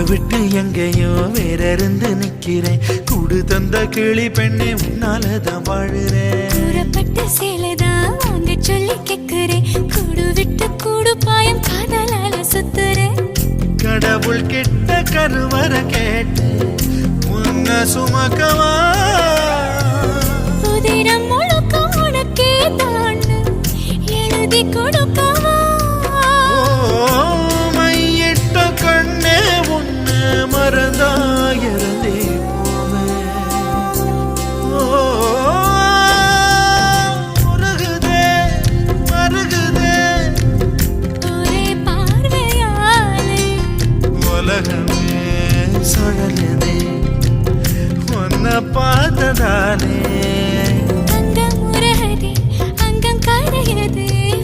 விட்டு எங்கேயோ வேற இருந்து நிக்கிறேன். கூடு தந்த கிளி பெண்ணே உன்னாலதான் வாழுறேன். கூறப்பட்ட சேலைதான் வாங்க சொல்லி கேக்குறேன். கூடு விட்டு கூடு பாயம் காதலால சுத்துறேன். கடவுள் கிட்ட கருவற கேட்டு உன்ன சுமக்கவா? உதிரம் முழுக்க உனக்கே தான் எழுதி கொடுக்கவா? மையிட்ட கண்ணே உன்ன மறந்தா